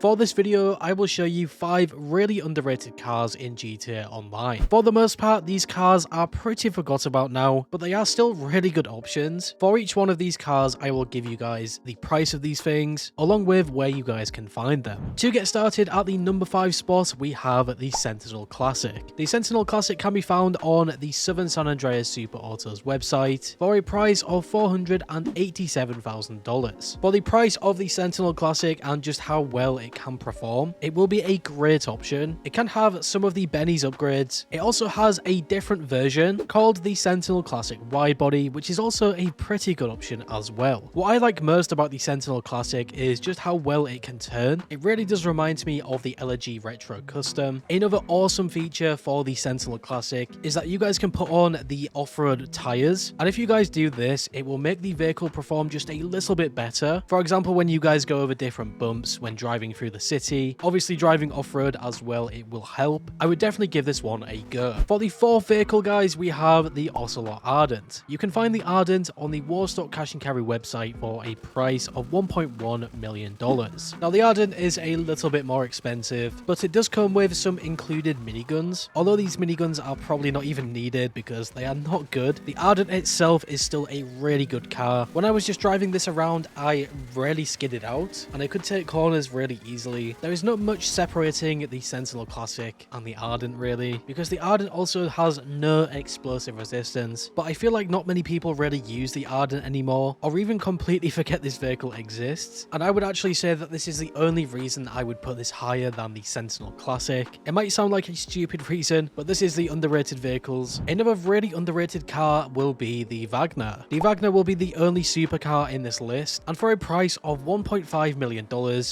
For this video, I will show you 5 really underrated cars in GTA Online. For the most part, these cars are pretty forgot about now, but they are still really good options. For each one of these cars, I will give you guys the price of these things, along with where you guys can find them. To get started, at the number 5 spot, we have the Sentinel Classic. The Sentinel Classic can be found on the Southern San Andreas Super Autos website for a price of $487,000. For the price of the Sentinel Classic and just how well it can perform, it will be a great option. It can have some of the Benny's upgrades. It also has a different version called the Sentinel Classic Widebody, which is also a pretty good option as well. What I like most about the Sentinel Classic is just how well it can turn. It really does remind me of the LG Retro Custom. Another awesome feature for the Sentinel Classic is that you guys can put on the off-road tires, and if you guys do this, it will make the vehicle perform just a little bit better. For example, when you guys go over different bumps when driving through the city, obviously driving off-road as well, it will help. I would definitely give this one a go. For the fourth vehicle, guys, we have the Ocelot Ardent. You can find the Ardent on the Warstock Cash and Carry website for a price of $1.1 million. Now, the Ardent is a little bit more expensive, but it does come with some included miniguns. Although these miniguns are probably not even needed because they are not good, the Ardent itself is still a really good car. When I was just driving this around, I rarely skidded out, and I could take corners really easily. There is not much separating the Sentinel Classic and the Ardent really, because the Ardent also has no explosive resistance, but I feel like not many people really use the Ardent anymore, or even completely forget this vehicle exists, and I would actually say that this is the only reason I would put this higher than the Sentinel Classic. It might sound like a stupid reason, but this is the underrated vehicles. Another really underrated car will be the Vagner. The Vagner will be the only supercar in this list, and for a price of $1.5 million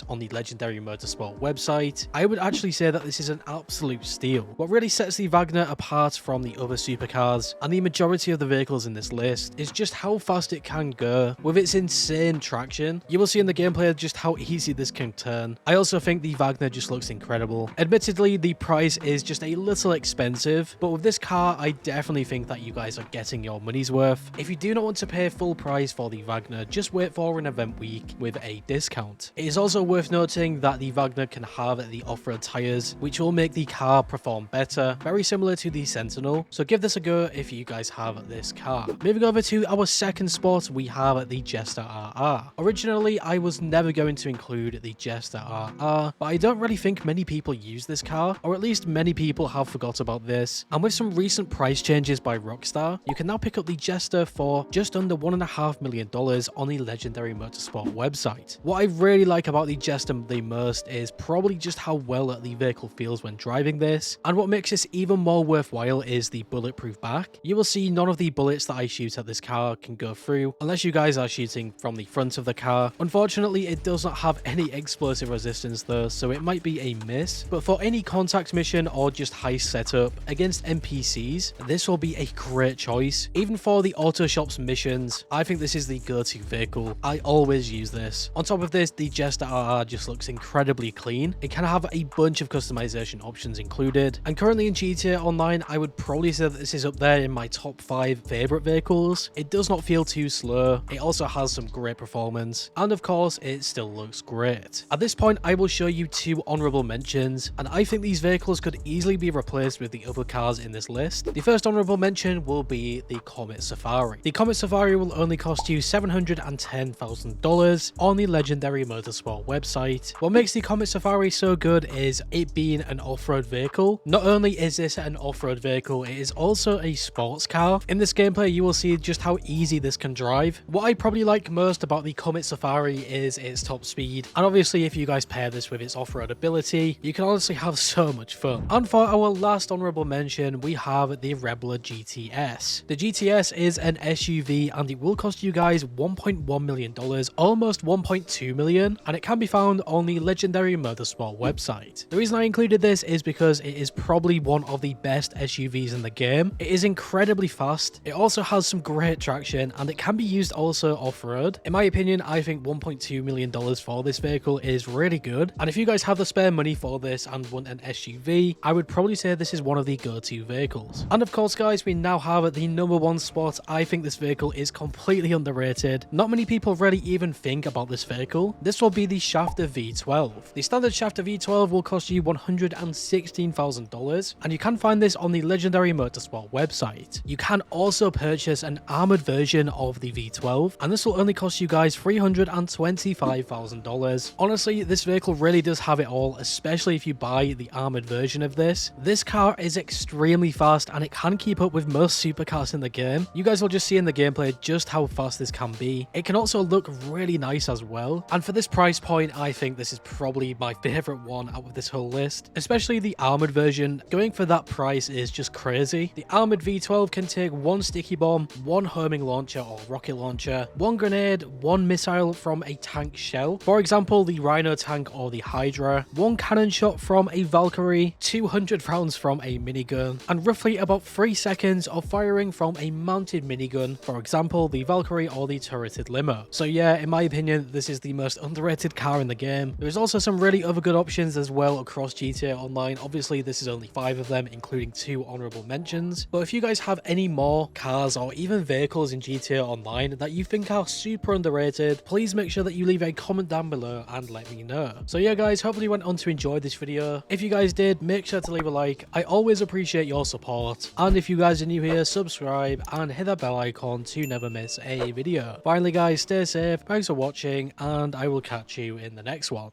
on the Legendary Motorsport website, I would actually say that this is an absolute steal. What really sets the Vagner apart from the other supercars and the majority of the vehicles in this list is just how fast it can go with its insane traction. You will see in the gameplay just how easy this can turn. I also think the Vagner just looks incredible. Admittedly, the price is just a little expensive, but with this car, I definitely think that you guys are getting your money's worth. If you do not want to pay full price for the Vagner, just wait for an event week with a discount. It is also worth noting that the Vagner can have the off-road tires, which will make the car perform better, very similar to the Sentinel, so give this a go if you guys have this car. Moving over to our second spot, we have the Jester RR. Originally, I was never going to include the Jester RR, but I don't really think many people use this car, or at least many people have forgot about this, and with some recent price changes by Rockstar, you can now pick up the Jester for just under $1.5 million on the Legendary Motorsport website. What I really like about the Jester the most is probably just how well the vehicle feels when driving this, and what makes this even more worthwhile is the bulletproof back. You will see none of the bullets that I shoot at this car can go through unless you guys are shooting from the front of the car. Unfortunately, it does not have any explosive resistance though, so it might be a miss, but for any contact mission or just heist setup against NPCs, this will be a great choice. Even for the auto shops missions, I think this is the go-to vehicle. I always use this. On top of this, the Jester RR just looks incredibly clean. It can have a bunch of customization options included, and currently in GTA Online, I would probably say that this is up there in my top 5 favorite vehicles. It does not feel too slow. It also has some great performance, and of course, it still looks great. At this point, I will show you 2 honorable mentions, and I think these vehicles could easily be replaced with the other cars in this list. The first honorable mention will be the Comet Safari. The Comet Safari will only cost you $710,000 on the Legendary Motorsport website. What makes the Comet Safari so good is it being an off-road vehicle. Not only is this an off-road vehicle, it is also a sports car. In this gameplay, you will see just how easy this can drive. What I probably like most about the Comet Safari is its top speed, and obviously if you guys pair this with its off-road ability, you can honestly have so much fun. And for our last honorable mention, we have the Rebel GTS. The GTS is an SUV, and it will cost you guys $1.1 million, almost $1.2 million, and it can be found on the Legendary Motorsport website. The reason I included this is because it is probably one of the best SUVs in the game. It is incredibly fast, it also has some great traction, and it can be used also off-road. In my opinion, I think $1.2 million for this vehicle is really good, and if you guys have the spare money for this and want an SUV, I would probably say this is one of the go-to vehicles. And of course, guys, we now have the number 1 spot. I think this vehicle is completely underrated. Not many people really even think about this vehicle. This will be the Schafter V12. V12. The standard Schafter V12 will cost you $116,000, and you can find this on the Legendary Motorsport website. You can also purchase an armored version of the V12, and this will only cost you guys $325,000. Honestly, this vehicle really does have it all, especially if you buy the armored version of this. This car is extremely fast, and it can keep up with most supercars in the game. You guys will just see in the gameplay just how fast this can be. It can also look really nice as well, and for this price point, I think this is probably my favorite one out of this whole list, especially the armored version. Going for that price is just crazy. The armored V12 can take one sticky bomb, one homing launcher or rocket launcher, one grenade, one missile from a tank shell, for example the Rhino tank or the Hydra, one cannon shot from a Valkyrie, 200 rounds from a minigun, and roughly about 3 seconds of firing from a mounted minigun, for example the Valkyrie or the turreted limo. So yeah, in my opinion, this is the most underrated car in the game. There's also some really other good options as well across GTA Online. Obviously this is only 5 of them, including 2 honourable mentions, but if you guys have any more cars or even vehicles in GTA Online that you think are super underrated, please make sure that you leave a comment down below and let me know. So yeah guys, hopefully you went on to enjoy this video. If you guys did, make sure to leave a like. I always appreciate your support, and if you guys are new here, subscribe and hit that bell icon to never miss a video. Finally guys, stay safe, thanks for watching, and I will catch you in the next one.